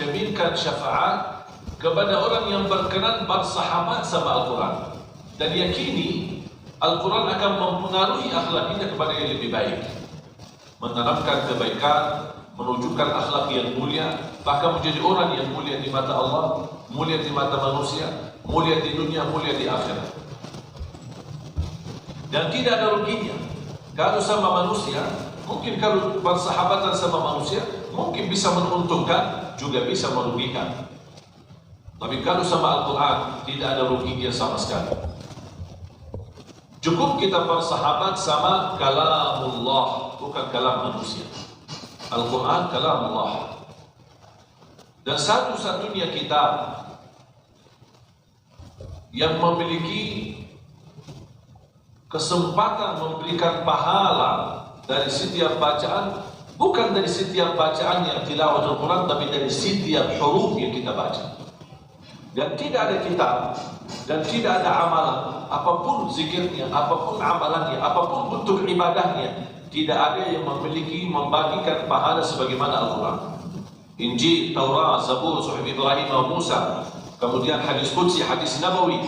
mencerminkan syafaat kepada orang yang berkenan bersahabat sama Al-Quran dan yakini Al-Quran akan mempengaruhi akhlak kita kepada yang lebih baik, menanamkan kebaikan, menunjukkan akhlak yang mulia, bahkan menjadi orang yang mulia di mata Allah, mulia di mata manusia, mulia di dunia, mulia di akhirat. Dan tidak ada ruginya kalau sama manusia. Mungkin kalau bersahabatan sama manusia mungkin bisa menguntungkan, juga bisa merugikan. Tapi kalau sama Al-Quran tidak ada ruginya sama sekali. Cukup kita bersahabat sama kalamullah, bukan kalam manusia. Al-Quran kalamullah. Dan satu-satunya kitab yang memiliki kesempatan memberikan pahala dari setiap bacaan, bukan dari setiap bacaan yang tilawatul Quran, tapi dari setiap huruf yang kita baca. Dan tidak ada kitab dan tidak ada amalan, apapun zikirnya, apapun amalannya, apapun bentuk ibadahnya, tidak ada yang memiliki membagikan pahala sebagaimana Al-Quran. Injil, Taurat, Zabur, Suhuf Ibrahim, Musa, kemudian hadis qudsi, hadis nabawi,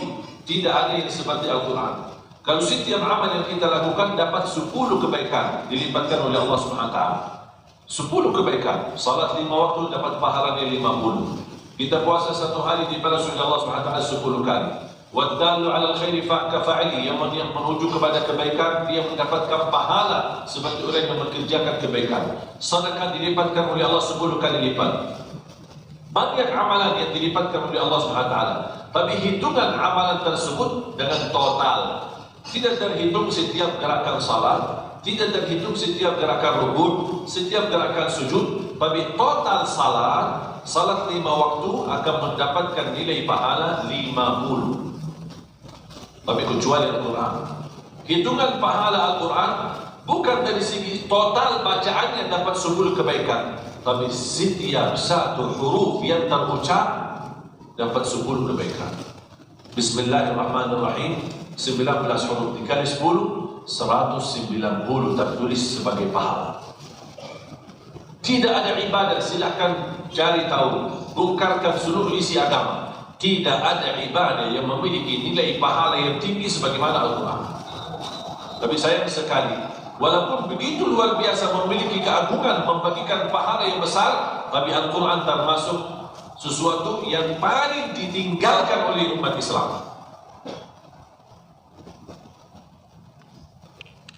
tidak ada yang seperti Al-Quran. Kalau setiap amal yang kita lakukan dapat 10 kebaikan dilipatkan oleh Allah SWT. 10 kebaikan. Salat 5 waktu dapat pahalanya 50. Kita puasa 1 hari dibalas oleh Allah SWT 10 kali. Waddalu 'alal khairi kafa'ili, yang menuju kepada kebaikan dia mendapatkan pahala seperti orang yang mengerjakan kebaikan. Sedekah dilipatkan oleh Allah 10 kali lipat. Banyak amalan yang dilipatkan oleh Allah SWT. Tapi hitungan amalan tersebut dengan total. Tidak terhitung setiap gerakan salat, tidak terhitung setiap gerakan rukuk, setiap gerakan sujud, tapi total salat 5 waktu akan mendapatkan nilai pahala 50. Tapi kecuali Al-Quran. Hitungan pahala Al-Quran bukan dari segi total bacaannya dapat 10 kebaikan, tapi setiap satu huruf yang terucap dapat 10 kebaikan. Bismillahirrahmanirrahim, 19 huruf dikali 10, 190 tertulis sebagai pahala. Tidak ada ibadah, silahkan cari tahu, bongkarkan seluruh isi agama. Tidak ada ibadah yang memiliki nilai pahala yang tinggi sebagaimana Al-Quran. Tapi sayang sekali, walaupun begitu luar biasa memiliki keagungan, membagikan pahala yang besar, tapi Al-Quran termasuk sesuatu yang paling ditinggalkan oleh umat Islam.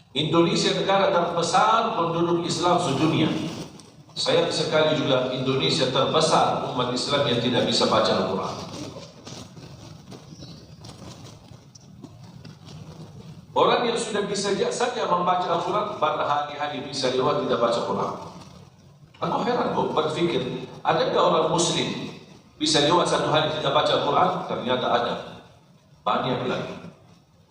Indonesia negara terbesar penduduk Islam sedunia. Sayang sekali juga Indonesia terbesar umat Islam yang tidak bisa baca Al-Quran. Orang yang sudah bisa saja membaca Al-Quran berhari-hari bisa lewat tidak baca Quran. Aku heran kok berpikir, adakah orang Muslim bisa lewat 1 hari tidak baca Al-Quran? Ternyata ada. Banyak lagi.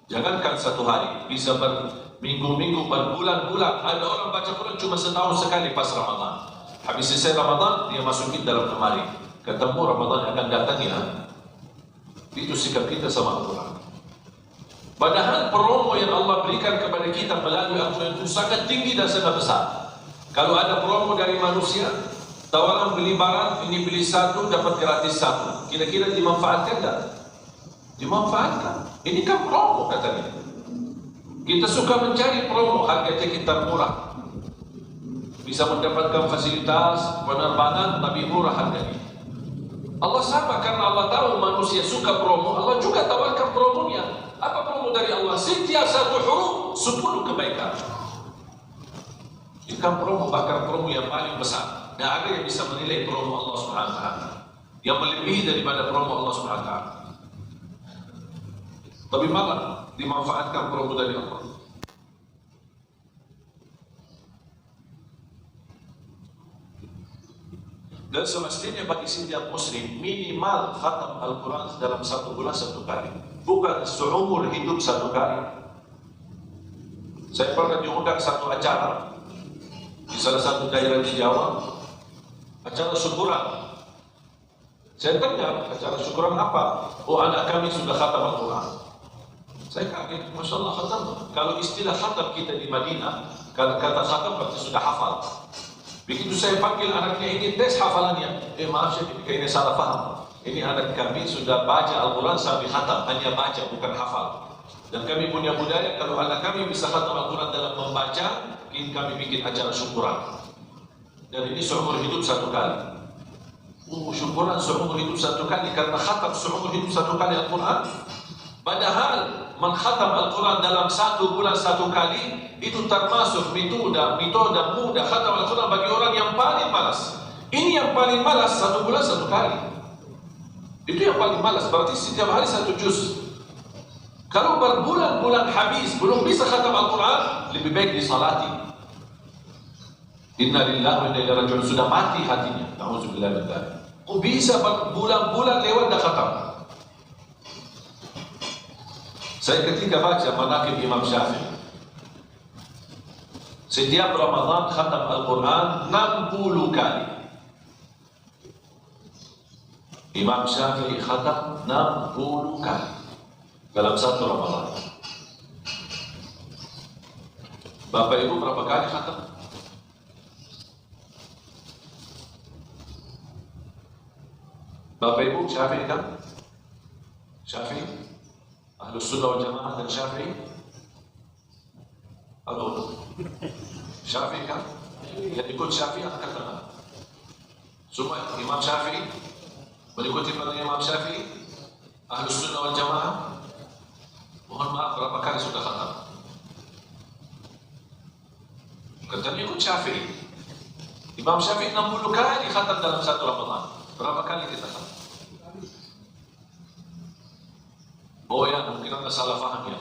Jangankan 1 hari, bisa berminggu-minggu, berbulan-bulan. Ada orang baca Quran cuma setahun sekali pas Ramadan. Habis selesai Ramadan, dia masukin dalam lemari. Ketemu Ramadan yang akan datang ya. Itu sikap kita sama Al-Quran. Padahal promo yang Allah berikan kepada kita melalui Al-Quran itu sangat tinggi dan sangat besar. Kalau ada promo dari manusia, tawaran beli barang, ini beli 1 dapat gratis 1. Kira-kira dimanfaatkan tak? Dimanfaatkan. Ini kan promo katanya. Kita suka mencari promo, harganya kita murah. Bisa mendapatkan fasilitas penerbangan tapi murah harganya. Allah sama, karena Allah tahu manusia suka promo, Allah juga tawarkan promonya. Apa promo dari Allah? Setiap 1 huruf 10 kebaikan. Ini kan promo, bahkan promo yang paling besar. Tidak ada yang bisa menilai promo Allah SWT yang melebihi daripada promo Allah SWT. Tapi malah dimanfaatkan promo dari Allah. Dan semestinya bagi setiap muslim minimal khatam Al-Quran dalam 1 bulan 1 kali, bukan seumur hidup 1 kali. Saya pernah diundang satu acara di salah satu daerah di Jawa, acara syukuran. Saya tanya, acara syukuran apa? Oh, anak kami sudah khatam Al-Quran. Saya kaget, Masya Allah khatam. Kalau istilah khatam kita di Madinah, kata khatam berarti sudah hafal. Begitu saya panggil anaknya ini tes hafalannya, maaf Syekh, kayaknya salah faham. Ini anak kami sudah baca Al-Quran sampai khatam, hanya baca bukan hafal. Dan kami punya budaya kalau anak kami bisa khatam Al-Quran dalam membaca, kami bikin acara syukuran. Dan ini seumur hidup satu kali. Syukuran seumur hidup satu kali karena khatam seumur hidup satu kali Al-Quran. Padahal mengkhatam Al-Quran dalam 1 bulan 1 kali itu termasuk metode mudah khatam Al-Quran bagi orang yang paling malas. Ini yang paling malas 1 bulan 1 kali. Itu yang paling malas, berarti setiap hari 1 juz. Kalau berbulan-bulan habis belum bisa khatam Al-Quran, lebih baik disalati. Inna lillahi wa inna ilaihi raji'un, sudah mati hatinya. Nauzubillah min dzalik. Kok bisa berbulan-bulan lewat dah khatam? Saya ketika baca manaqib Imam Syafi'i, setiap Ramadan khatam Al-Quran 60 kali. Imam Syafi'i khatam 60 kali dalam 1 Ramadan. Bapak Ibu berapa kali khatam? Bapak Ibu Syafi'i kan? Syafi'i? Ahlus Sunnah wal Jamaah dan Syafi'i? Halo? Syafi'i kan? Yang ikut Syafi'i angkat tangan. Semua Imam Syafi'i? Mengikuti pada Imam Syafi'i? Ahlus Sunnah wal Jamaah? Mohon maaf, berapa kali sudah khatam? Katanya ikut Syafi'i. Imam Syafi'i 60 kali khatam dalam 1 Ramadan. Berapa kali kita khatam? Oh ya, mungkin anda salah faham ya.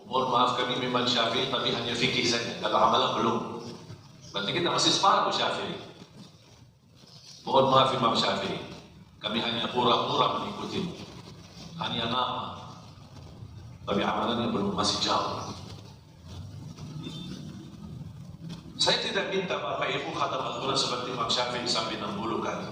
Mohon maaf, kami memang Syafi'i tapi hanya fikih saja. Kalau amalan belum. Berarti kita masih separuh Syafi'i. Mohon maaf Imam Syafi'i. Kami hanya pura-pura mengikuti. Hanya nama. Tapi amalannya belum, masih jauh. Saya tidak minta Bapak Ibu khatam Al-Quran seperti Imam Syafi'i sampai 60 kali.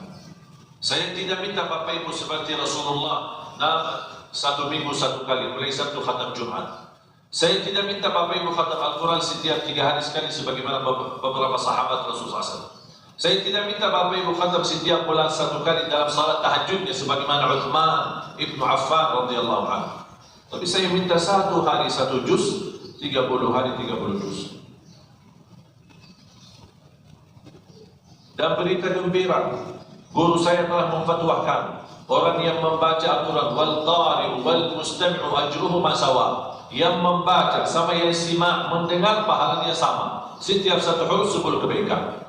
Saya tidak minta Bapak Ibu seperti Rasulullah 1 minggu 1 kali, mulai Sabtu khatam Jumat. Saya tidak minta Bapak Ibu khatam Al-Quran setiap 3 hari sekali sebagaimana beberapa sahabat Rasulullah SAW. Saya tidak minta Bapak Ibu khatam setiap bulan 1 kali dalam salat tahajudnya sebagaimana Uthman Ibnu Affan radhiyallahu anhu. Tapi saya minta 1 hari 1 juz, 30 hari 30 juz. Dan berita gembira, guru saya telah memfatwakan orang yang membaca Al-Quran wal qari'u wal mustami'u ajruhuma sawa. Yang membaca sama yang simak mendengar pahalanya sama. Setiap 1 huruf 10 kebaikan.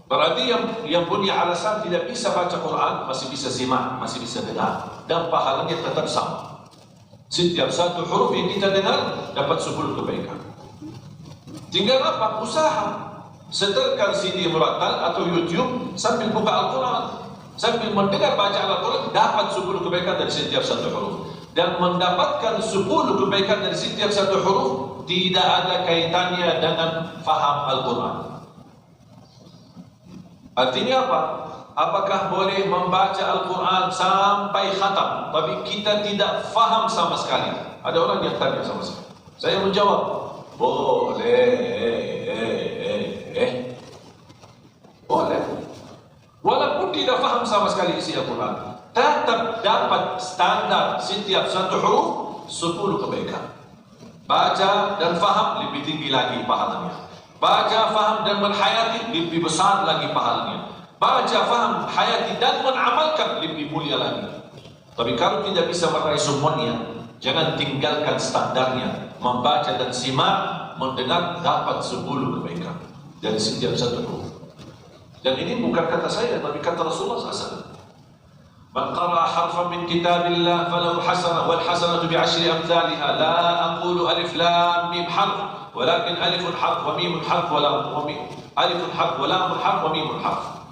Berarti yang punya alasan tidak bisa baca Quran masih bisa simak, masih bisa dengar, dan pahalanya tetap sama. Setiap 1 huruf yang kita dengar dapat 10 kebaikan. Tinggal apa? Usaha. Setelkan CD murattal atau YouTube sambil buka Al-Quran, sambil mendengar bacaan Al-Quran, dapat 10 kebaikan dari setiap 1 huruf. Dan mendapatkan 10 kebaikan dari setiap 1 huruf tidak ada kaitannya dengan faham Al-Quran. Artinya apa? Apakah boleh membaca Al-Quran sampai khatam tapi kita tidak faham sama sekali? Ada orang yang tanya sama saya. Saya menjawab, boleh. Boleh. Walaupun tidak faham sama sekali isi Al-Quran, tetap dapat standar setiap 1 huruf 10 kebaikan. Baca dan faham lebih tinggi lagi pahalanya. Baca, faham dan menghayati lebih besar lagi pahalanya. Baca, faham, hayati dan mengamalkan lebih mulia lagi. Tapi kalau tidak bisa meraih semuanya, jangan tinggalkan standarnya. Membaca dan simak, mendengar dapat 10 kebaikan dari setiap 1 huruf. Dan ini bukan kata saya, tapi kata Rasulullah SAW. Man qara'a harfan min kitabillah falahu hasanah wal hasanatu bi'ashri amthaliha. La aqulu alif lam mim harf, walakin alifun harf wa mimun harf wa lam alifun harf wa lam harf wa mimun harf.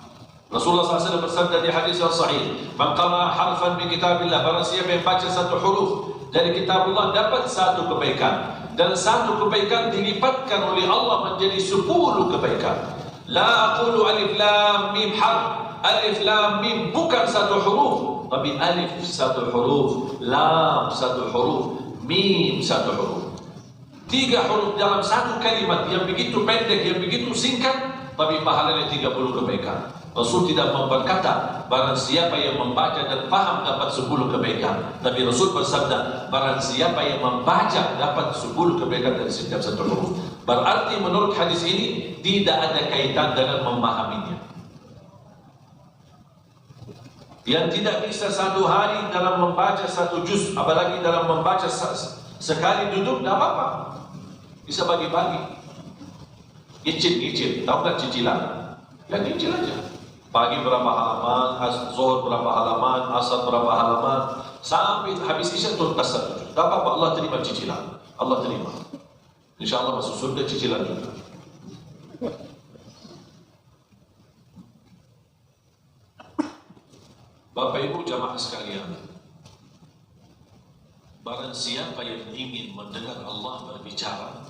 Rasulullah SAW bersabda di hadis yang sahih, man qara'a harfan min kitabillah, barang siapa yang baca 1 huruf dari kitabullah dapat 1 kebaikan, dan 1 kebaikan dilipatkan oleh Allah menjadi 10 kebaikan. La aqulu alif lam mim harf. Alif lam mim bukan 1 huruf, tapi alif 1 huruf, lam 1 huruf, mim 1 huruf. 3 huruf dalam satu kalimat yang begitu pendek, yang begitu singkat, tapi pahalanya 30 kebaikan. Rasul tidak berkata, barang siapa yang membaca dan paham dapat 10 kebaikan. Tapi Rasul bersabda, barang siapa yang membaca dapat 10 kebaikan dari setiap satu huruf. Berarti menurut hadis ini, tidak ada kaitan dengan memahaminya. Yang tidak bisa satu hari dalam membaca satu juz, apalagi dalam membaca sekali duduk, tidak apa-apa. Bisa bagi-bagi. Nyicil, tahu nggak cicilan? Ya nyicil aja. Pagi berapa halaman, zuhur berapa halaman, asar berapa halaman, sampai habis isya tuntas satu juz. Tidak apa-apa, Allah terima cicilan. Allah terima. Insya Allah masuk surga cicilan juga. Bapak Ibu jamaah sekalian, barang siapa yang ingin mendengar Allah berbicara,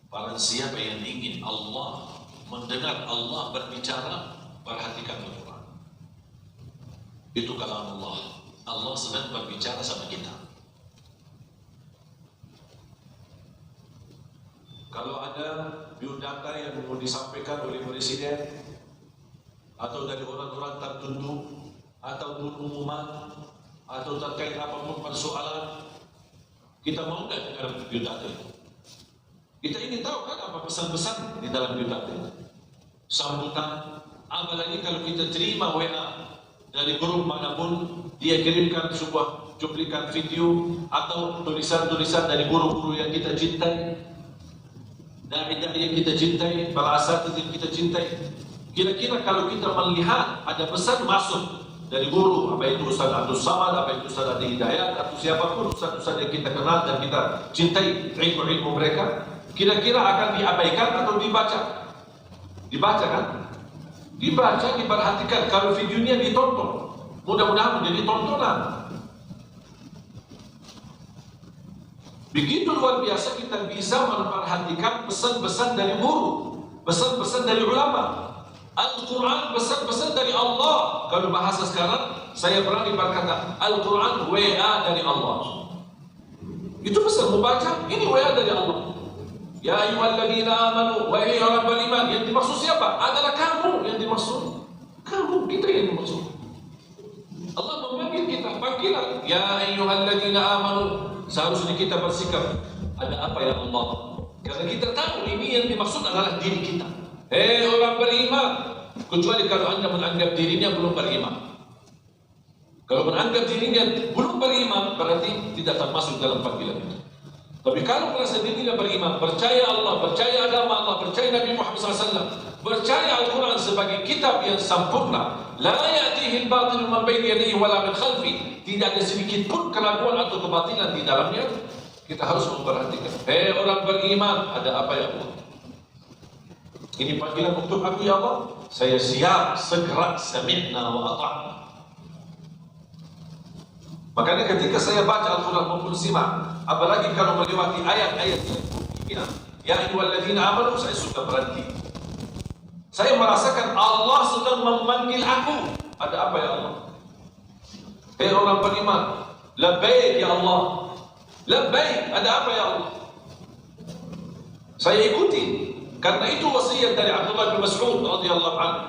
barang siapa yang ingin Allah mendengar Allah berbicara, perhatikan Al-Quran. Itu kalam Allah. Allah sedang berbicara sama kita. Kalau ada biodata yang mau disampaikan oleh presiden atau dari orang-orang tertentu atau pengumuman atau terkait apapun persoalan, kita mau nggak dengar biodata itu? Kita ingin tahu kan apa pesan-pesan di dalam biodata itu, sambutan. Apalagi kalau kita terima WA dari grup manapun, dia kirimkan sebuah cuplikan video atau tulisan-tulisan dari guru-guru yang kita cintai, dai-dai yang kita cintai, para asatidz yang kita cintai. Kira-kira kalau kita melihat ada pesan masuk dari guru, apa itu Ustaz Abdul Samad, apa itu Ustaz Adi Hidayat, atau siapapun Ustaz-Ustaz yang kita kenal dan kita cintai ilmu-ilmu mereka, kira-kira akan diabaikan atau dibaca? Dibaca kan? Dibaca, diperhatikan. Kalau videonya ditonton, mudah-mudahan menjadi tontonan. Begitu luar biasa kita bisa memperhatikan pesan-pesan dari guru, pesan-pesan dari ulama. Al-Quran pesan-pesan dari Allah. Kalau bahasa sekarang, saya berani berkata, Al-Quran WA dari Allah. Itu pesan membaca, ini WA dari Allah. Ya ayyuhalladzina amanu, wahai orang beriman. Yang dimaksud siapa? Adalah kamu yang dimaksud. Kamu, kita yang dimaksud. Allah memanggil kita, panggilan. Ya ayyuhalladzina amanu. Seharusnya kita bersikap, ada apa ya Allah? Karena kita tahu ini yang dimaksud adalah diri kita. Hei orang beriman, kecuali kalau Anda menganggap dirinya belum beriman. Kalau menganggap dirinya belum beriman, berarti tidak termasuk dalam panggilan itu. Tapi kalau merasa dirinya beriman, percaya Allah, percaya agama Allah, percaya Nabi Muhammad SAW, percaya Al-Quran sebagai kitab yang sempurna, la ya'tihi al-batil min bayni yadayhi wala min khalfi, tidak ada sedikit pun keraguan atau kebatilan di dalamnya, kita harus memperhatikan. Hei orang beriman, ada apa ya Allah? Ini panggilan untuk aku ya Allah. Saya siap, segera sami'na wa ata'na. Makanya ketika saya baca Al-Quran maupun simak, apalagi kalau melewati ayat-ayat yang ya ayyuhalladzina amanu, saya sudah berhenti. Saya merasakan Allah sedang memanggil aku. Ada apa ya Allah? Hei orang beriman, labbaik ya Allah. Labbaik, ada apa ya Allah? Saya ikuti. Karena itu wasiat dari Abdullah bin Mas'ud radhiyallahu anhu.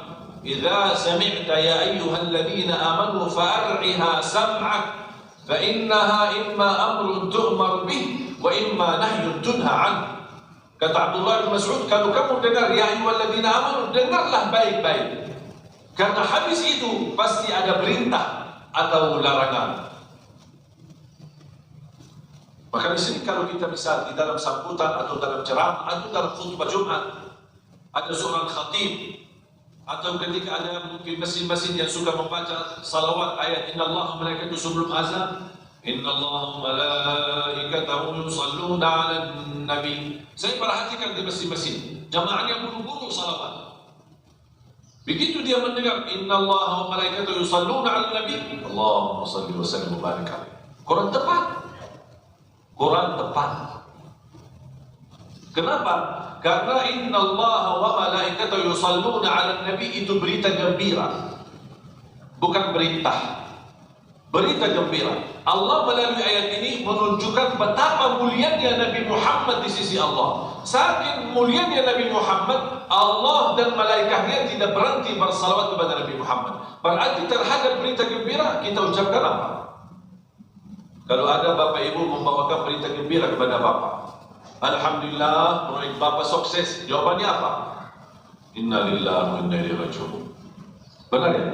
Idza sami'ta ya ayyuhalladzina amanu fa'ar'iha sam'ak fa innaha imma amrun tu'mar bih wa imma nahyun tunha an. Kata Abdullah bin Mas'ud, kalau kamu dengar ya ayyuhalladzina amanu, dengarlah baik-baik. Karena habis itu pasti ada perintah atau larangan. Maka di sini kalau kita misal di dalam sambutan atau dalam ceramah atau dalam khutbah Jumat, ada seorang khatib atau ketika ada mungkin mesin-mesin yang suka membaca salawat ayat innallaha malaikatahu sebelum azan, innallaha malaikatahu yusalluna 'alan nabi. Saya perhatikan di mesin-mesin, jamaahnya buru-buru salawat. Begitu dia mendengar innallaha malaikatahu yusalluna 'alan nabi, Allahumma shalli wa sallim wa barik alaihi. Quran tepat. Quran tepat. Kenapa? Karena innallaha wa malaikatahu yusalluna 'alan nabi itu berita gembira, bukan berita. berita gembira. Allah melalui ayat ini menunjukkan betapa mulianya Nabi Muhammad di sisi Allah. Saking mulianya Nabi Muhammad, Allah dan malaikatnya tidak berhenti bersalawat kepada Nabi Muhammad. Berarti terhadap berita gembira kita ucapkan apa? Kalau ada bapak ibu membawakan berita gembira kepada bapak, alhamdulillah proyek bapak sukses, jawabannya apa? Inna lillahi wa inna ilaihi raji'un. Benar ya?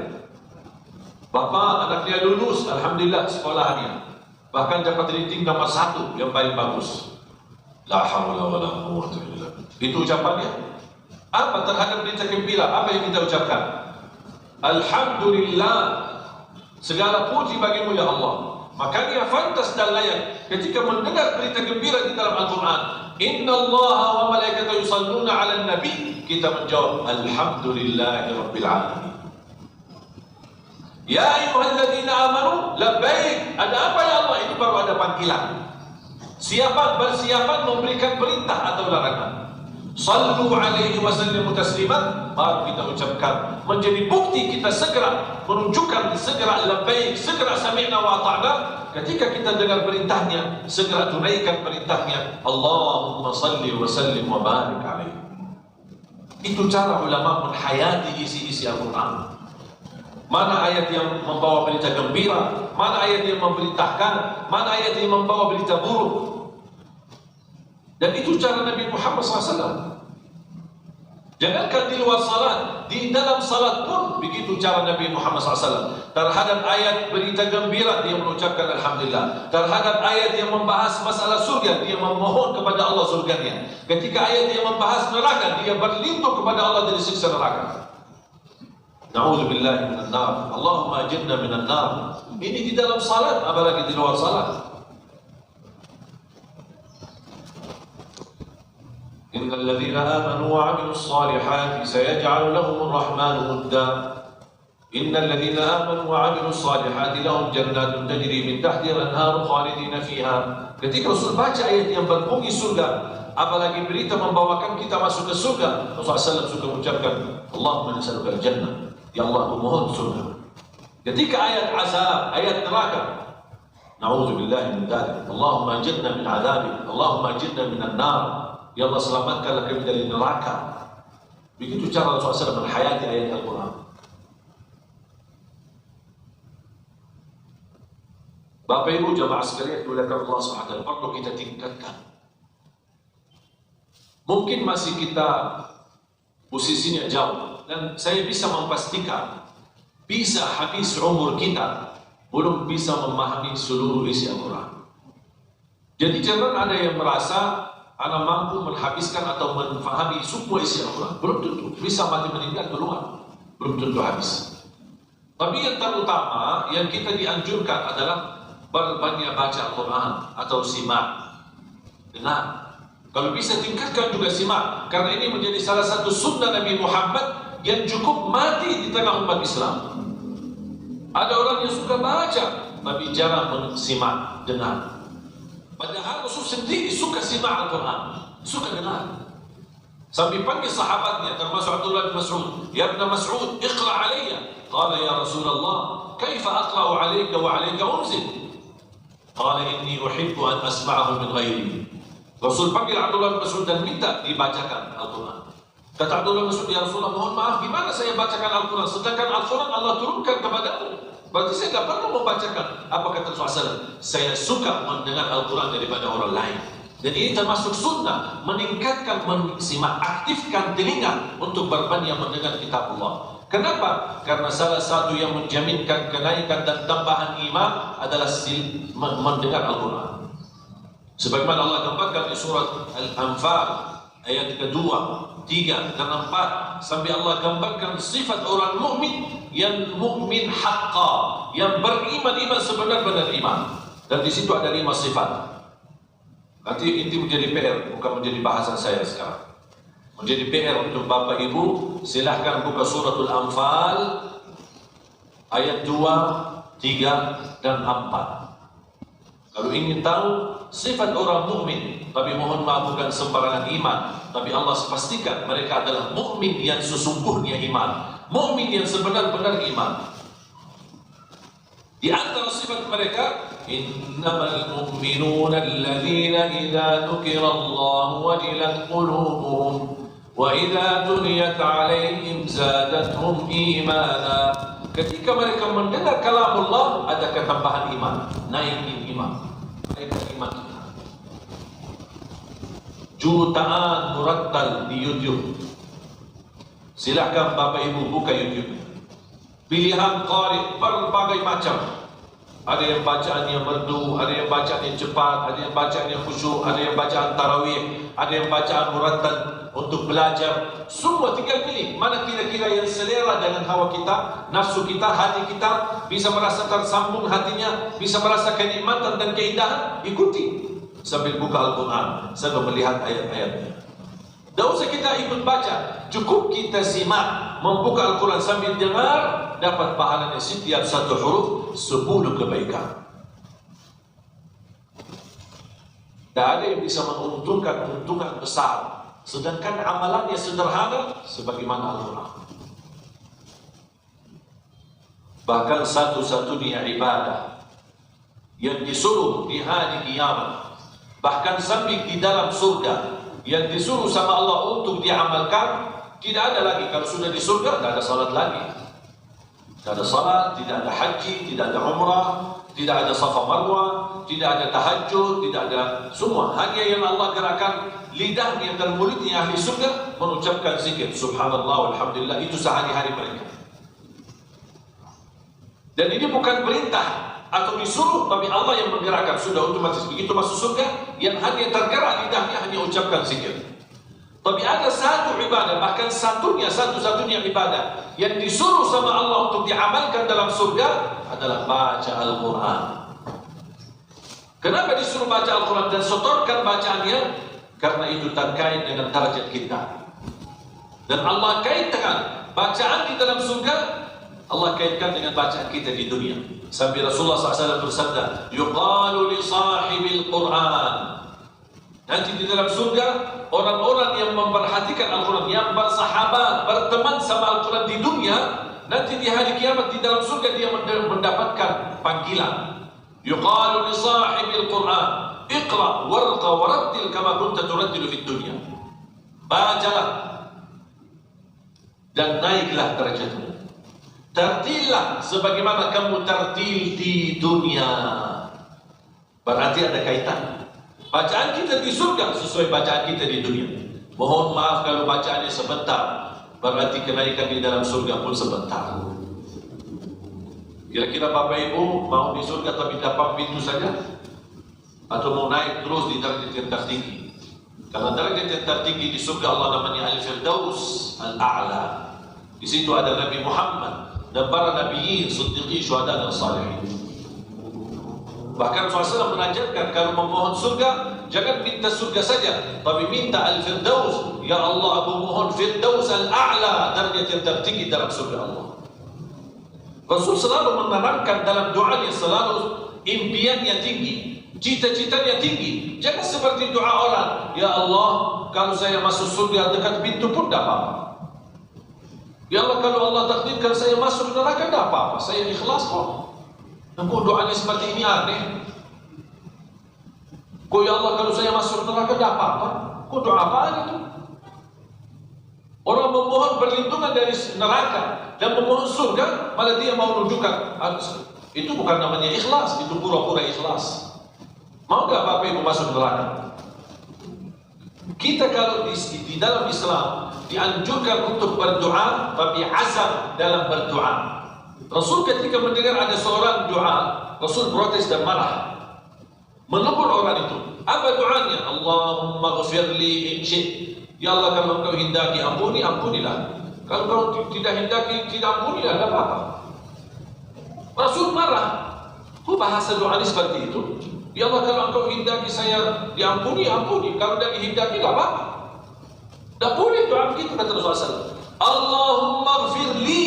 Bapak anaknya lulus, alhamdulillah sekolahnya, bahkan dapat rating nomor 1 yang paling bagus. La haula wala quwwata illa billah. Itu ucapannya. Apa terhadap berita gembira? Apa yang kita ucapkan? Alhamdulillah, segala puji bagimu ya Allah. Makanya fantas dan layak ketika mendengar berita gembira di dalam Al-Quran, Inna Allah wa malaikatahu yusalluna ala nabi, kita menjawab Alhamdulillahi Rabbil Alamin. Ya ayyuhalladzina amanu labbaik. Ada apa ya Allah? Ini baru ada panggilan. Bersiapan memberikan perintah atau larangan. Sallu alaihi wa sallimu tasliman, baru kita ucapkan. Menjadi bukti kita segera menunjukkan segera labbaik, segera sami'na wa ata'na. Ketika kita dengar perintahnya, segera tunaikan perintahnya. Allahumma salli wa sallim wa barik alaihi. Itu cara ulama menghayati isi-isi Al-Quran. Mana ayat yang membawa berita gembira, mana ayat yang memerintahkan, mana ayat yang membawa berita buruk. Dan itu cara Nabi Muhammad SAW. Jangankan di luar salat, di dalam salat pun begitu cara Nabi Muhammad SAW. Terhadap ayat berita gembira dia mengucapkan Alhamdulillah. Terhadap ayat yang membahas masalah surga, dia memohon kepada Allah surganya. Ketika ayat yang membahas neraka, dia berlindung kepada Allah dari siksa neraka. Na'udzubillahi minan nar. Allahumma ajirna minan nar. Ini di dalam salat, apalagi di luar salat. Innal ladzina amanu wa 'amilus salihati sayaj'alu lahumur rahmanu wudda. Innal ladzina amanu wa 'amilus salihati lahum jannatun tajri min tahtiha al-anharu khalidina fiha. Ketika Rasul baca ayat yang berbunyi surga, apalagi berita membawakan kita masuk ke surga, Rasulullah SAW suka mengucapkan Allahumma nas'aluka al-jannah. Ya Allah, aku mohon surga. Ketika ayat azab, ayat neraka, na'udzubillahi min dzalik. Allahumma ajirna min adzabik, Allahumma ajirna minan nar. Ya Allah, selamatkanlah kami dari neraka. Begitu cara Rasulullah SAW menghayati ayat Al-Quran. Bapak Ibu jamaah sekalian dimuliakan Allah SWT, perlu kita tingkatkan. Mungkin masih kita posisinya jauh, dan saya bisa memastikan bisa habis umur kita belum bisa memahami seluruh isi Al-Quran. Jadi jangan ada yang merasa anak mampu menghabiskan atau memahami semua isi Al-Quran. Belum tentu. Bisa mati meninggal keluar, belum tentu habis. Tapi yang terutama yang kita dianjurkan adalah berbanyak baca Al-Quran atau simak, dengar. Kalau bisa tingkatkan juga simak, karena ini menjadi salah satu sunnah Nabi Muhammad yang cukup mati di tengah umat Islam. Ada orang yang suka baca tapi jarang simak, dengar. Padahal Rasul sendiri suka simak Al-Quran, suka dengar. Sampai panggil sahabatnya termasuk Abdullah bin Mas'ud, "Ya Ibn Mas'ud, iqra' alayya." Qala ya Rasulullah, "Kaifa aqra'u 'alayka wa 'alayka unzil?" Qala inni uhibbu an asma'ahu min ghairi. Rasul panggil Abdullah bin Mas'ud dan minta dibacakan Al-Quran. Kata Abdullah bin Mas'ud, "Ya Rasulullah, mohon maaf, gimana saya bacakan Al-Quran? Sedangkan Al-Quran Allah turunkan kepadamu. Berarti saya tidak perlu membacakan." Apa kata Rasulullah? "Saya suka mendengar Al-Quran daripada orang lain." Dan ini termasuk sunnah, meningkatkan, mensimak, aktifkan telinga untuk berbanyak mendengar kitab Allah. Kenapa? Karena salah satu yang menjaminkan kenaikan dan tambahan iman adalah mendengar Al-Quran. Sebagaimana Allah gambarkan di surat Al-Anfal ayat kedua, 3 dan 4, sampai Allah gambarkan sifat orang mukmin yang mukmin haqqa, yang beriman sebenar-benar iman. Dan di situ ada 5 sifat. Nanti ini menjadi PR, bukan menjadi bahasan saya sekarang. Menjadi PR untuk Bapak Ibu, silahkan buka suratul Anfal ayat 2, 3 dan 4. Kalau ingin tahu sifat orang mukmin, tapi mohon maaf bukan sembarangan iman, tapi Allah pastikan mereka adalah mukmin yang sesungguhnya iman, mukmin yang sebenar-benar iman. Di antara sifat mereka, innamal mu'minuna alladhina idza dzukirallahu wajilat qulubuhum wa idza tuliyat 'alaihim zadatuhum imana. Ketika mereka mendengar kalamullah, ada ketambahan iman, naikin iman, naikkan iman kita. Jutaan murattal di YouTube. Silakan Bapak Ibu buka YouTube. Pilihan qari berbagai macam. Ada yang bacaan yang merdu, ada yang bacaan yang cepat, ada yang bacaan yang khusyuk, ada yang bacaan tarawih, ada yang bacaan murattal untuk belajar. Semua tinggal pilih mana kira-kira yang selera dengan hawa kita, nafsu kita, hati kita, bisa merasakan sambung hatinya, bisa merasakan kenikmatan dan keindahan, ikuti. Sambil buka Al-Quran, sambil melihat ayat-ayatnya. Tidak usah kita ikut baca, cukup kita simak, membuka Al-Quran sambil dengar, dapat pahalanya setiap satu huruf 10 kebaikan. Tidak ada yang bisa menguntungkan keuntungan besar, sedangkan amalannya sederhana sebagaimana Al-Quran. Bahkan satu-satunya ibadah yang disuruh di hari kiamat, bahkan sampai di dalam surga, yang disuruh sama Allah untuk diamalkan, tidak ada lagi. Kalau sudah di surga, tidak ada salat lagi. Tidak ada salat, tidak ada haji, tidak ada umrah, tidak ada safa marwah, tidak ada tahajud, tidak ada semua. Hanya yang Allah gerakan lidahnya dan mulutnya ahli surga mengucapkan zikir subhanallah walhamdulillah, itu sehari-hari mereka. Dan ini bukan perintah atau disuruh, tapi Allah yang menggerakkan. Sudah otomatis begitu masuk surga, yang hanya tergerak lidahnya hanya ucapkan zikir. Tapi ada satu ibadah, bahkan satu-satunya ibadah yang disuruh sama Allah untuk diamalkan dalam surga adalah baca Al-Quran. Kenapa disuruh baca Al-Quran dan setorkan bacaannya? Karena itu terkait dengan derajat kita. Dan Allah kaitkan bacaan di dalam surga, Allah kaitkan dengan bacaan kita di dunia. Sampai Rasulullah SAW bersabda, yuqalu li sahibil Quran. Nanti di dalam surga, orang-orang yang memperhatikan Al-Quran, yang bersahabat, berteman sama Al-Quran di dunia, nanti di hari kiamat di dalam surga dia mendapatkan panggilan. Yuqalu li sahibil Quran, iqra warqa warattil kama kunta turattilu fid dunya. Bacalah dan naiklah derajatmu. Tertillah sebagaimana kamu tertil di dunia. Berarti ada kaitan. Bacaan kita di surga sesuai bacaan kita di dunia. Mohon maaf kalau bacaannya sebentar, berarti kenaikan di dalam surga pun sebentar. Kira-kira Bapak Ibu mau di surga tapi dapat pintu saja? Atau mau naik terus di derajat yang tertinggi? Karena derajat yang tertinggi di surga Allah namanya Al-Firdaus Al-A'la. Di situ ada Nabi Muhammad dan para nabiin, siddiqin, syuhada dan salihin. Bahkan Rasulullah mengajarkan kalau memohon surga, jangan minta surga saja, tapi minta Al-Firdaus. Ya Allah, aku mohon Firdaus Al-A'la, derajat yang tertinggi dalam surga Allah. Rasul selalu menerangkan dalam doanya, selalu impiannya tinggi, cita-citanya tinggi. Jangan seperti doa orang, ya Allah, kalau saya masuk surga dekat pintu pun tidak apa-apa. Ya Allah, kalau Allah takdirkan saya masuk neraka, tidak apa-apa, saya ikhlas kok. Kok doanya seperti ini aneh? Kok ya Allah, kalau saya masuk neraka, tidak apa-apa? Kok doa apaan itu? Orang memohon perlindungan dari neraka dan memohon surga, malah dia mau menunjukkan itu bukan namanya ikhlas, itu pura-pura ikhlas. Mau nggak Bapak Ibu masuk neraka? Kita kalau di dalam Islam dianjurkan untuk berdoa, tapi azam dalam berdoa. Rasul ketika mendengar ada seorang doa, Rasul protes dan marah, menegur orang itu. Apa doanya? Allahumma ghafirli in syi'ta. Ya Allah, kalau engkau hendaki ampuni, ampunilah. Kalau kau tidak hendaki, tidak ampunilah, tidak apa-apa. Rasul marah. Kok bahasa doa ini seperti itu? Ya Allah, kalau engkau hendaki saya diampuni, ampuni. Kalau tidak dihindaki, tidak apa-apa. Tidak boleh doa begitu, kata Rasulullah SAW. Allahumma ghafirli,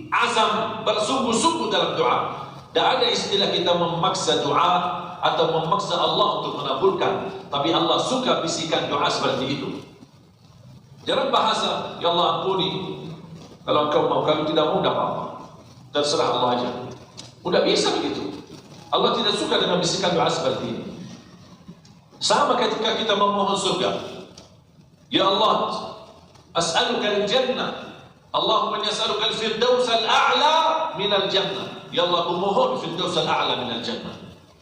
azam, bersungguh-sungguh dalam doa. Tidak ada istilah kita memaksa doa atau memaksa Allah untuk mengabulkan. Tapi Allah suka bisikan doa seperti itu. Jangan bahasa, ya Allah ampuni. Kalau engkau mau, kalau tidak mau, tidak apa-apa. Terserah Allah aja. Udah bisa begitu. Allah tidak suka dengan bisikan doa seperti ini. Sama ketika kita memohon surga. Ya Allah, as'aluka al-jannah. Allahumma as'aluka al-firdaus al-a'la min al-jannah. Ya Allah, aku mohon firdaus al-a'la min al-jannah.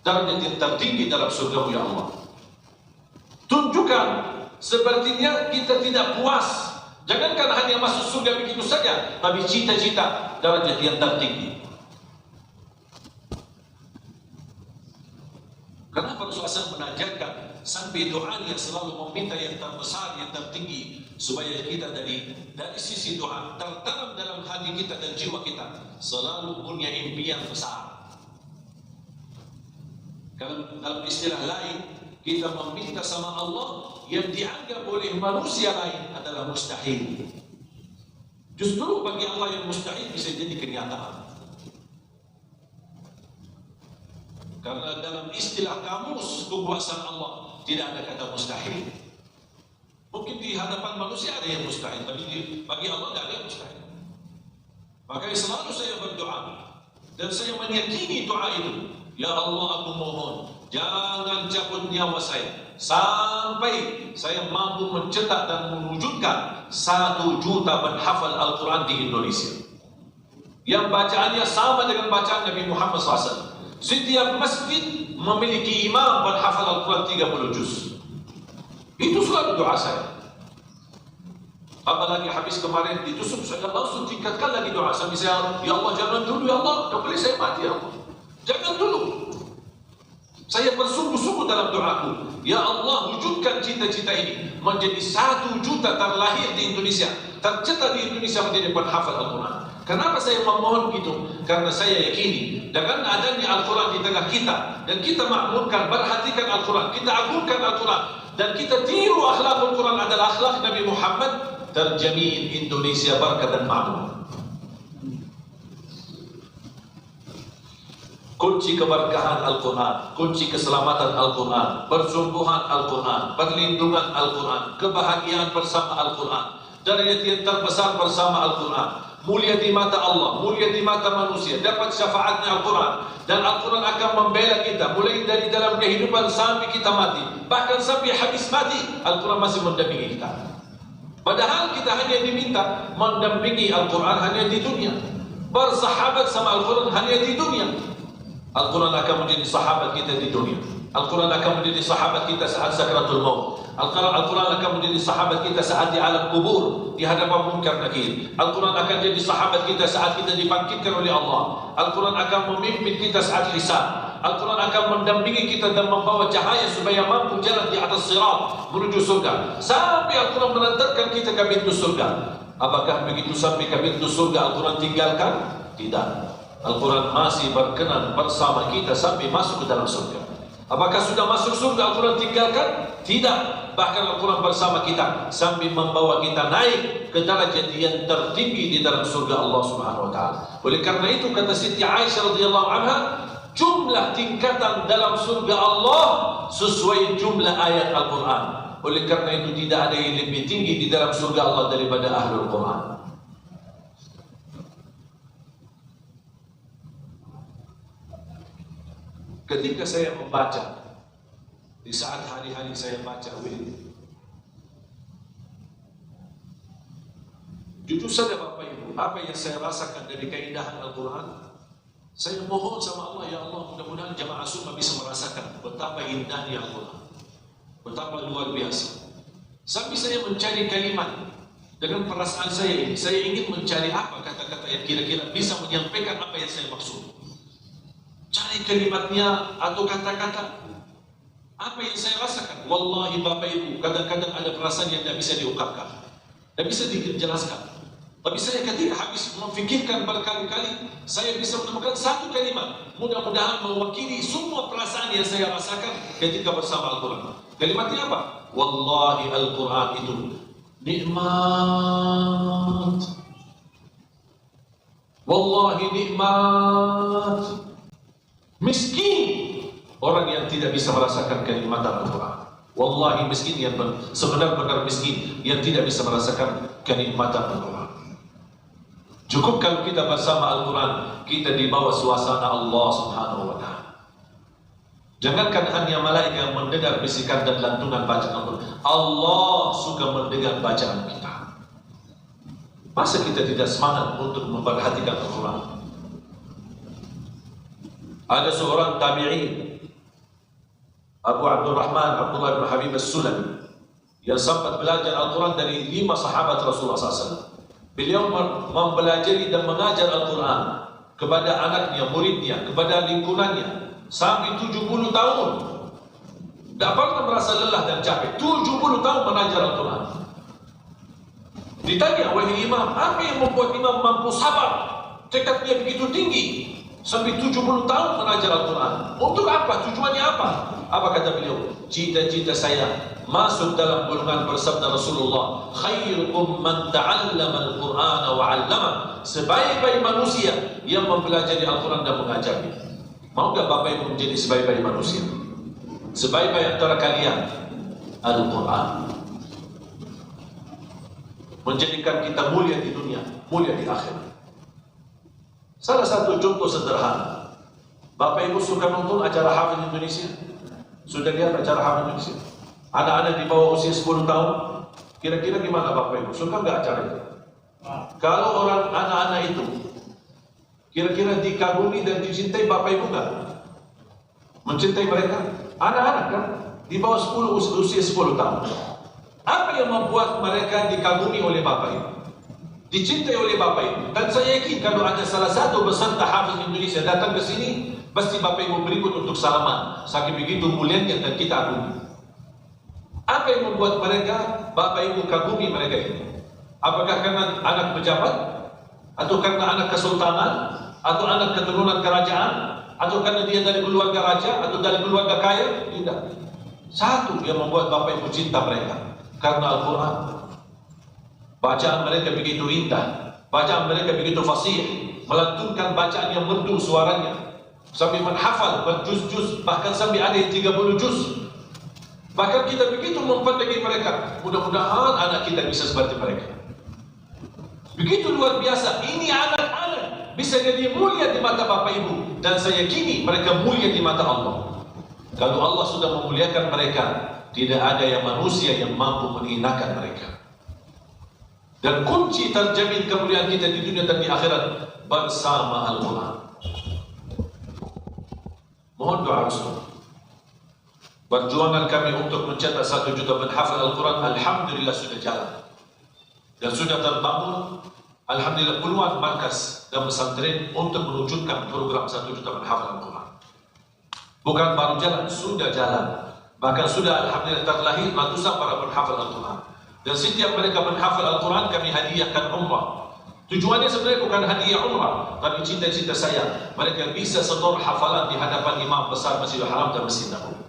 Darjat yang tertinggi dalam surga-Mu ya Allah. Tunjukkan sepertinya kita tidak puas. Jangankan hanya masuk surga begitu saja, tapi cita-cita darjat yang tertinggi. Kenapa Rasulullah SAW mengajarkan sampai doanya selalu meminta yang terbesar, yang tertinggi, supaya kita dari sisi doa tertanam dalam hati kita dan jiwa kita selalu punya impian besar. Kalau dalam istilah lain, kita meminta sama Allah yang dianggap oleh manusia lain adalah mustahil. Justru bagi Allah yang mustahil bisa jadi kenyataan. Karena dalam istilah kamus kekuasaan Allah tidak ada kata mustahil. Mungkin di hadapan manusia ada yang mustahil, tapi bagi Allah tidak ada yang mustahil. Makanya selalu saya berdoa dan saya meyakini doa itu. Ya Allah, aku mohon, jangan cabut nyawa saya sampai saya mampu mencetak dan mewujudkan 1 juta penghafal Al-Quran di Indonesia, yang bacaannya sama dengan bacaan Nabi Muhammad SAW. Setiap masjid memiliki imam penghafal Al-Quran 30 juz. Itu selalu doa saya. Apalagi habis kemarin ditusuk, saya langsung tingkatkan lagi doa sampai saya, ya Allah jangan dulu ya Allah, tak boleh saya mati ya Allah. Jangan dulu. Saya bersungguh-sungguh dalam doaku. Ya Allah, wujudkan cita-cita ini menjadi 1 juta terlahir di Indonesia, tercetak di Indonesia menjadi penghafal Al-Quran. Kenapa saya memohon gitu? Karena saya yakini dengan adanya Al-Quran di tengah kita, dan kita makmurkan, perhatikan Al-Quran, kita agungkan Al-Quran, dan kita tiru akhlak Al-Quran adalah akhlak Nabi Muhammad, terjamin Indonesia berkat dan makmur. Kunci keberkahan Al-Quran, kunci keselamatan Al-Quran, persungguhan Al-Quran, perlindungan Al-Quran, kebahagiaan bersama Al-Quran, derajat yang terbesar bersama Al-Quran, mulia di mata Allah, mulia di mata manusia, dapat syafaatnya Al-Quran, dan Al-Quran akan membela kita mulai dari dalam kehidupan sampai kita mati, bahkan sampai habis mati Al-Quran masih mendampingi kita. Padahal kita hanya diminta mendampingi Al-Quran hanya di dunia, bersahabat sama Al-Quran hanya di dunia. Al-Quran akan menjadi sahabat kita di dunia. Al-Quran akan menjadi sahabat kita saat sakratul maut. Al-Quran akan menjadi sahabat kita saat di alam kubur, di hadapan munkar nakir. Al-Quran akan jadi sahabat kita saat kita dibangkitkan oleh Allah. Al-Quran akan memimpin kita saat hisab. Al-Quran akan mendampingi kita dan membawa cahaya supaya mampu jalan di atas sirat menuju surga. Sampai Al-Quran menantarkan kita ke pintu surga. Apakah begitu sampai ke pintu surga Al-Quran tinggalkan? Tidak. Al-Quran masih berkenan bersama kita sampai masuk ke dalam surga. Apakah sudah masuk surga Al-Quran tinggalkan? Tidak. Bahkan Al-Quran bersama kita sambil membawa kita naik ke derajat yang tertinggi di dalam surga Allah Subhanahu wa taala. Oleh karena itu kata Siti Aisyah radhiyallahu anha, jumlah tingkatan dalam surga Allah sesuai jumlah ayat Al-Quran. Oleh karena itu tidak ada yang lebih tinggi di dalam surga Allah daripada Ahlul Quran. Ketika saya membaca, di saat hari-hari saya baca wirid, jujur saja Bapak Ibu, apa yang saya rasakan dari keindahan Al-Quran, saya mohon sama Allah, ya Allah, mudah-mudahan jamaah sunnah bisa merasakan betapa indahnya Al-Quran, betapa luar biasa. Sampai saya mencari kalimat dengan perasaan saya ini, saya ingin mencari apa kata-kata yang kira-kira bisa menyampaikan apa yang saya maksud. Cari kalimatnya atau kata-kata apa yang saya rasakan. Wallahi Bapak Ibu, kadang-kadang ada perasaan yang tidak bisa diungkapkan, tidak bisa dijelaskan. Tapi saya ketika habis memfikirkan berkali-kali, saya bisa menemukan satu kalimat, mudah-mudahan mewakili semua perasaan yang saya rasakan ketika bersama Al-Quran. Kalimatnya apa? Wallahi Al-Quran itu nikmat. Wallahi nikmat. Miskin orang yang tidak bisa merasakan kenikmatan Al-Quran. Wallahi miskin yang sebenar-benar miskin yang tidak bisa merasakan kenikmatan Al-Quran. Cukup kalau kita bersama Al-Quran, kita dibawa suasana Allah Subhanahu wa Ta'ala. Jangankan hanya malaikat yang mendengar bisikan dan lantunan bacaan Al-Quran, Allah suka mendengar bacaan kita. Masa kita tidak semangat untuk memperhatikan Al-Quran? Ada seorang tabi'in, Abu Abdurrahman Abdullah bin Habib As-Sulami, yang sempat belajar Al-Quran dari 5 sahabat Rasulullah SAW. Beliau mempelajari dan mengajar Al-Quran kepada anaknya, muridnya, kepada lingkungannya sampai 70 tahun. Tak pernah merasa lelah dan capek. 70 tahun mengajar Al-Quran. Ditanya, wahai imam, apa yang membuat imam mampu sabar? Tekadnya begitu tinggi sampai 70 tahun mengajar Al-Quran. Untuk apa? Tujuannya apa? Apa kata beliau? Cita-cita saya masuk dalam golongan bersabda Rasulullah, khairukum man ta'allama al-Qur'ana wa 'allama. Sebaik-baik manusia yang mempelajari Al-Quran dan mengajarnya. Mau enggak Bapak Ibu menjadi sebaik-baik manusia? Sebaik-baik antara kalian Al-Quran. Menjadikan kita mulia di dunia, mulia di akhirat. Salah satu contoh sederhana. Bapak Ibu suka nonton acara Hafiz Indonesia? Sudah lihat acara Hafiz Indonesia? Anak-anak di bawah usia 10 tahun, kira-kira gimana Bapak Ibu? Suka nggak acara itu? Kalau orang anak-anak itu kira-kira dikagumi dan dicintai Bapak Ibu nggak? Mencintai mereka? Anak-anak kan? Di bawah 10 usia 10 tahun. Apa yang membuat mereka dikagumi oleh Bapak Ibu? Dicintai oleh Bapak Ibu? Dan saya yakin kalau ada salah satu peserta Hafiz Indonesia datang ke sini, pasti Bapak Ibu berikut untuk salaman. Saking begitu mulianya dan kita agumi. Apa yang membuat mereka, Bapak Ibu kagumi mereka ini? Apakah karena anak pejabat? Atau karena anak kesultanan? Atau anak keturunan kerajaan? Atau karena dia dari keluarga raja? Atau dari keluarga kaya? Tidak. Satu yang membuat Bapak Ibu cinta mereka, karena Al-Quran. Bacaan mereka begitu indah, bacaan mereka begitu fasih, melantunkan bacaan yang merdu suaranya, sampai menghafal berjuz-juz, bahkan sampai ada yang 30 juz. Bahkan kita begitu mempendengi mereka. Mudah-mudahan anak kita bisa seperti mereka. Begitu luar biasa. Ini anak-anak bisa jadi mulia di mata Bapak Ibu, dan saya yakini mereka mulia di mata Allah. Kalau Allah sudah memuliakan mereka, tidak ada yang manusia yang mampu menghinakan mereka. Dan kunci terjamin kemuliaan kita di dunia dan di akhirat bersama Al-Quran. Mohon doa restu. Perjuangan kami untuk mencetak 1 juta penghafal Al-Quran, alhamdulillah sudah jalan dan sudah terbangun. Alhamdulillah puluhan markas dan pesantren untuk mewujudkan program 1 juta penghafal Al-Quran. Bukan baru jalan, sudah jalan. Bahkan sudah alhamdulillah terlahir ratusan para penghafal Al-Quran. Dan setiap mereka menghafal Al-Quran, kami hadiahkan umrah. Tujuannya sebenarnya bukan hadiah umrah, tapi cita-cita saya mereka bisa setor hafalan di hadapan imam besar Masjidil Haram dan Masjid Nabawi.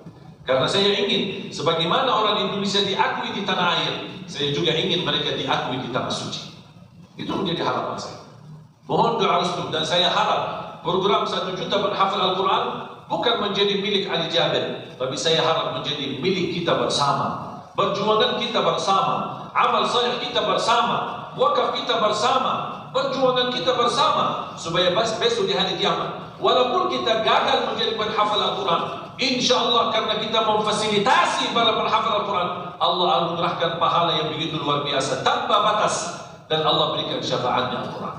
Karena saya ingin sebagaimana orang Indonesia diakui di tanah air, saya juga ingin mereka diakui di tanah suci. Itu menjadi harapan saya. Mohon doa restu, dan saya harap program 1 juta penghafal Al-Quran bukan menjadi milik Ali Jabir, tapi saya harap menjadi milik kita bersama. Perjuangan kita bersama, amal saleh kita bersama, wakaf kita bersama, perjuangan kita bersama, supaya besok di hari kiamat, walaupun kita gagal menjadi penghafal Al-Quran, insyaAllah karena kita memfasilitasi para penghafal Al-Quran, Allah anugerahkan pahala yang begitu luar biasa tanpa batas, dan Allah berikan syafaatnya Al-Quran.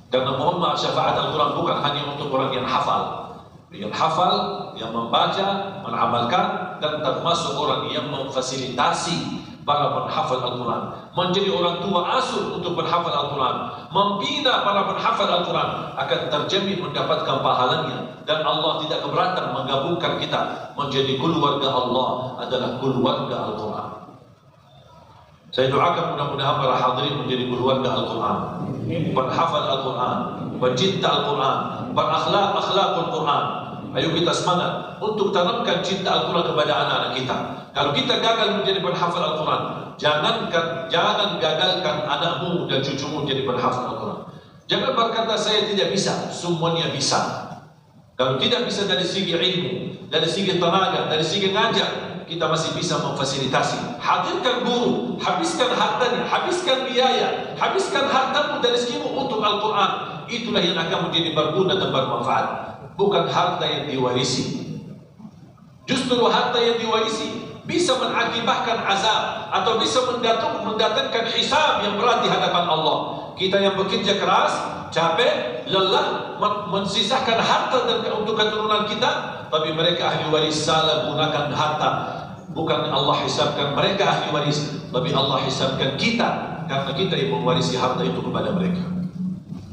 Karena mohon maaf, syafaat Al-Quran bukan hanya untuk orang yang hafal. Yang hafal, yang membaca, mengamalkan, dan termasuk orang yang memfasilitasi para penghafal Al-Quran, menjadi orang tua asuh untuk penghafal Al-Quran, membina para penghafal Al-Quran, akan terjamin mendapatkan pahalanya, dan Allah tidak keberatan menggabungkan kita menjadi keluarga Allah adalah keluarga Al-Quran. Saya doakan mudah-mudahan para hadirin menjadi keluarga Al-Quran, penghafal Al-Quran, pencinta Al-Quran, berakhlak Al-Quran. Ayo kita semangat untuk tanamkan cinta Al-Quran kepada anak-anak kita. Kalau kita gagal menjadi penghafal Al-Quran, jangan gagalkan anakmu dan cucumu menjadi penghafal Al-Quran. Jangan berkata saya tidak bisa, semuanya bisa. Kalau tidak bisa dari segi ilmu, dari segi tenaga, dari segi ngajar, kita masih bisa memfasilitasi. Hadirkan guru, habiskan hartanya, habiskan biaya, habiskan hartamu dan rezekimu untuk Al-Quran. Itulah yang akan menjadi berguna dan bermanfaat, bukan harta yang diwarisi. Justru harta yang diwarisi bisa mengakibatkan azab atau bisa mendatangkan hisab yang berat di hadapan Allah. Kita yang bekerja keras, capek, lelah, mensisahkan harta dan untuk keturunan kita, tapi mereka ahli waris salah gunakan harta. Bukan Allah hisabkan mereka ahli waris, tapi Allah hisabkan kita, karena kita yang mewarisi harta itu kepada mereka.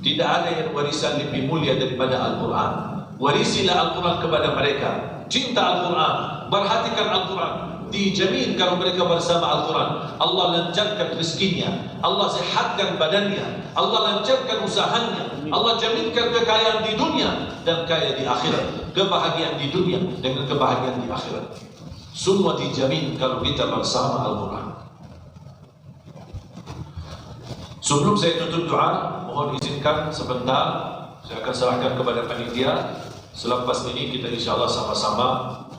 Tidak ada yang warisan lebih mulia daripada Al-Quran. Warisilah Al-Quran kepada mereka. Cinta Al-Quran, perhatikan Al-Quran. Dijamin kalau mereka bersama Al-Quran, Allah lancarkan rezekinya, Allah sehatkan badannya, Allah lancarkan usahanya, Allah jaminkan kekayaan di dunia dan kaya di akhirat, kebahagiaan di dunia dengan kebahagiaan di akhirat. Semua dijamin kalau kita bersama Al-Quran. Sebelum saya tutup doa, mohon izinkan sebentar saya akan serahkan kepada panitia. Selepas ini kita insyaAllah sama-sama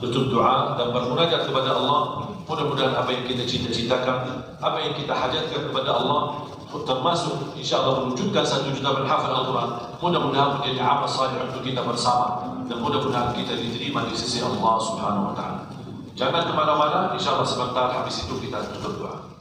tutup doa dan bermunajat kepada Allah. Mudah-mudahan apa yang kita cita-citakan, apa yang kita hajatkan kepada Allah, termasuk insyaAllah mewujudkan 1 juta penghafal Al-Quran, mudah-mudahan menjadi amal salih untuk kita bersama, dan mudah-mudahan kita diterima di sisi Allah Subhanahu Wa Taala. Jangan kemana-mana, insyaAllah sebentar habis itu kita tutup doa.